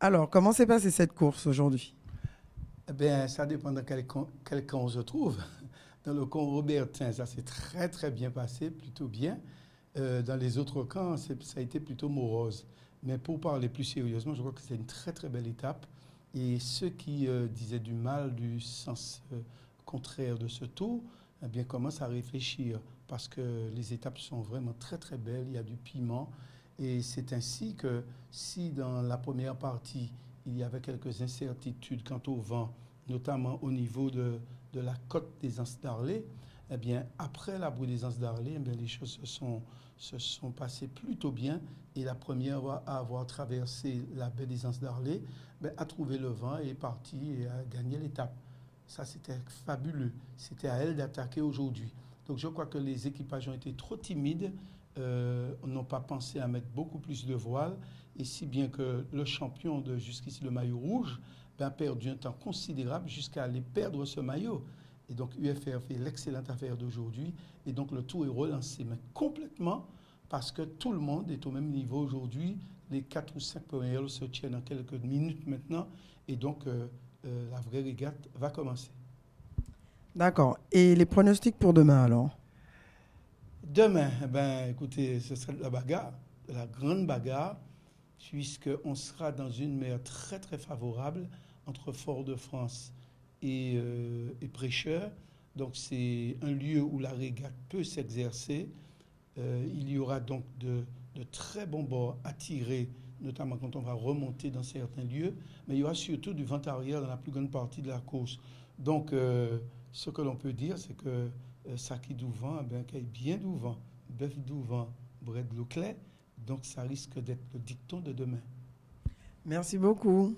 Alors, comment s'est passée cette course aujourd'hui? Eh bien, ça dépend dans quel camp on se trouve. Dans le camp Robertin, ça s'est très très bien passé, plutôt bien. Dans les autres camps, ça a été plutôt morose. Mais pour parler plus sérieusement, je crois que c'est une très très belle étape. Et ceux qui disaient du mal, du sens contraire de ce tour, eh bien, commencent à réfléchir parce que les étapes sont vraiment très très belles. Il y a du piment. Et c'est ainsi que si dans la première partie, il y avait quelques incertitudes quant au vent, notamment au niveau de la côte des Anses d'Arlé, eh bien, après la bouée des Anses d'Arlé, eh bien, les choses se sont passées plutôt bien. Et la première à avoir traversé la baie des Anses d'Arlé a trouvé le vent et est partie et a gagné l'étape. Ça, c'était fabuleux. C'était à elle d'attaquer aujourd'hui. Donc, je crois que les équipages ont été trop timides, n'ont pas pensé à mettre beaucoup plus de voiles, et si bien que le champion de jusqu'ici, le maillot rouge, a perdu un temps considérable jusqu'à aller perdre ce maillot. Et donc UFR fait l'excellente affaire d'aujourd'hui, et donc le tour est relancé, mais complètement, parce que tout le monde est au même niveau aujourd'hui. Les 4 ou 5 premiers se tiennent en quelques minutes maintenant, et donc la vraie régate va commencer. D'accord. Et les pronostics pour demain alors? Demain, écoutez, ce sera de la bagarre, de la grande bagarre, puisqu'on sera dans une mer très très favorable entre Fort-de-France et Prêcheur. Donc c'est un lieu où la régate peut s'exercer. Il y aura donc de très bons bords à tirer, notamment quand on va remonter dans certains lieux, mais il y aura surtout du vent arrière dans la plus grande partie de la course. Donc ce que l'on peut dire, c'est que ça qui douvent, qu'il y ait bien douvent, bœuf douvent, bret de l'eau clair. Donc ça risque d'être le dicton de demain. Merci beaucoup.